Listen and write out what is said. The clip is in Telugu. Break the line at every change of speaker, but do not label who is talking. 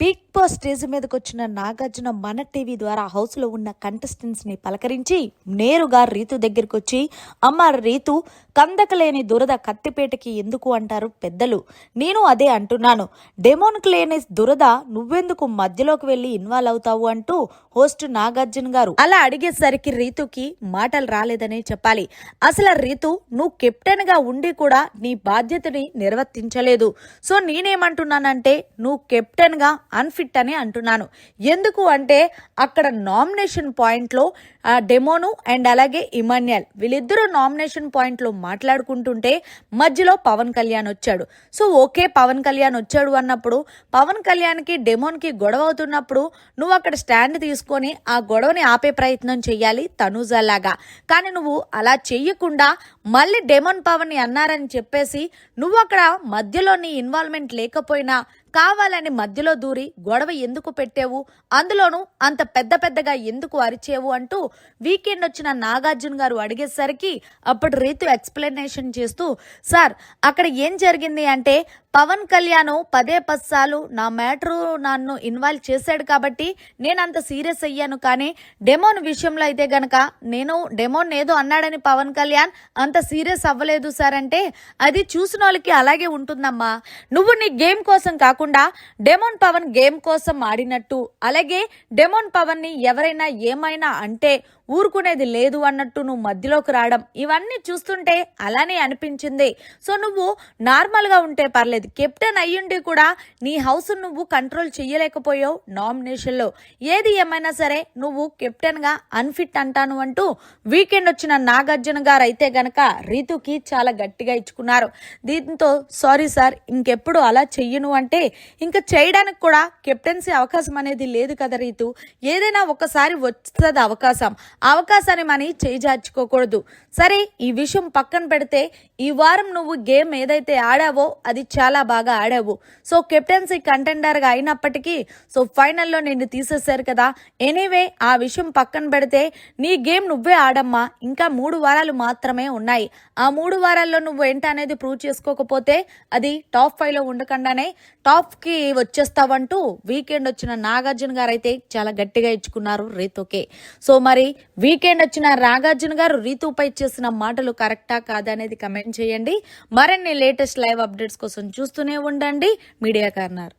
బిగ్ బాస్ స్టేజ్ మీదకి వచ్చిన నాగార్జున మన టీవీ ద్వారా హౌస్ లో ఉన్న కంటెస్టెంట్స్ ని పలకరించి నేరుగా రీతు దగ్గరికి వచ్చి, అమ్మ రీతు, కందకలేని దురద కత్తిపేటకి ఎందుకు అంటారు పెద్దలు. నేను అదే అంటున్నాను. డెమోన్కి లేని దురద నువ్వెందుకు మధ్యలోకి వెళ్ళి ఇన్వాల్వ్ అవుతావు అంటూ హోస్ట్ నాగార్జున గారు అలా అడిగేసరికి రీతుకి మాటలు రాలేదనే చెప్పాలి. అసలు రీతు, నువ్వు కెప్టెన్ గా ఉండి కూడా నీ బాధ్యతని నిర్వర్తించలేదు. సో నేనేమంటున్నానంటే, నువ్వు కెప్టెన్ గా అన్ఫిట్ అని అంటున్నాను. ఎందుకు అంటే అక్కడ నామినేషన్ పాయింట్ లో డెమోను అండ్ అలాగే ఇమాన్యుయల్ వీళ్ళిద్దరూ నామినేషన్ పాయింట్ లో మాట్లాడుకుంటుంటే మధ్యలో పవన్ కళ్యాణ్ వచ్చాడు. సో ఓకే, పవన్ కళ్యాణ్ వచ్చాడు అన్నప్పుడు పవన్ కళ్యాణ్ కి డెమోన్ కి గొడవ అవుతున్నప్పుడు నువ్వు అక్కడ స్టాండ్ తీసుకొని ఆ గొడవని ఆపే ప్రయత్నం చెయ్యాలి తనూజ లాగా. కానీ నువ్వు అలా చెయ్యకుండా మళ్ళీ డెమోన్ పవన్ ని అన్నారని చెప్పేసి నువ్వు అక్కడ మధ్యలో నీ ఇన్వాల్వ్మెంట్ లేకపోయినా కావాలని మధ్యలో దూరి గొడవ ఎందుకు పెట్టావు, అందులోనూ అంత పెద్దగా ఎందుకు అరిచేవు అంటూ వీకెండ్ వచ్చిన నాగార్జున గారు అడిగేసరికి అప్పుడు రీతు ఎక్స్ప్లెనేషన్ చేస్తూ, సార్ అక్కడ ఏం జరిగింది అంటే పవన్ కళ్యాణ్ 10 సార్లు నా మ్యాటరు నన్ను ఇన్వాల్వ్ చేశాడు కాబట్టి నేను అంత సీరియస్ అయ్యాను. కానీ డెమోన్ విషయంలో అయితే గనక నేను డెమోన్ ఏదో అన్నాడని పవన్ కళ్యాణ్ అంత సీరియస్ అవ్వలేదు సార్ అంటే అది చూసిన వాళ్ళకి అలాగే ఉంటుందమ్మా. నువ్వు నీ గేమ్ కోసం కాకుండా డెమోన్ పవన్ గేమ్ కోసం ఆడినట్టు, అలాగే డెమోన్ పవన్ ని ఎవరైనా ఏమైనా అంటే ఊరుకునేది లేదు అన్నట్టు నువ్వు మధ్యలోకి రావడం ఇవన్నీ చూస్తుంటే అలానే అనిపించింది. సో నువ్వు నార్మల్ గా ఉంటే పర్లేదు, కెప్టెన్ అయ్యుండి కూడా నీ హౌస్ నువ్వు కంట్రోల్ చేయలేకపోయావు నామినేషన్ లో. ఏది ఏమైనా సరే నువ్వు కెప్టెన్ గా అన్ఫిట్ అంటాను అంటూ వీకెండ్ వచ్చిన నాగార్జున గారు అయితే గనక రీతుకి చాలా గట్టిగా ఇచ్చుకున్నారు. దీంతో సారీ సార్, ఇంకెప్పుడు అలా చెయ్యను అంటే ఇంకా చేయడానికి కూడా కెప్టెన్సీ అవకాశం అనేది లేదు కదా రీతు. ఏదైనా ఒకసారి వస్తుంది అవకాశాన్ని మనం చేజార్చుకోకూడదు. సరే, ఈ విషయం పక్కన పెడితే ఈ వారం నువ్వు గేమ్ ఏదైతే ఆడావో అది చాలా బాగా ఆడావు. సో కెప్టెన్సీ కంటెండర్ గా అయినప్పటికీ సో ఫైనల్లో నిన్ను తీసేశారు కదా. ఎనీవే, ఆ విషయం పక్కన పెడితే నీ గేమ్ నువ్వే ఆడమ్మా. ఇంకా 3 వారాలు మాత్రమే ఉన్నాయి. ఆ 3 వారాల్లో నువ్వు ఏంటనేది ప్రూవ్ చేసుకోకపోతే అది టాప్ 5 లో ఉండకుండానే టాప్ కి వచ్చేస్తావంటూ వీకెండ్ వచ్చిన నాగార్జున గారు అయితే చాలా గట్టిగా ఇచ్చుకున్నారు రీతుకే. సో మరి వీకెండ్ వచ్చిన నాగార్జున గారు రీతుపై చేసిన మాటలు కరెక్టా కాదా అనేది కమెంట్ చేయండి. మరిన్ని లేటెస్ట్ లైవ్ అప్డేట్స్ కోసం చూస్తూనే ఉండండి మీడియా కార్నర్.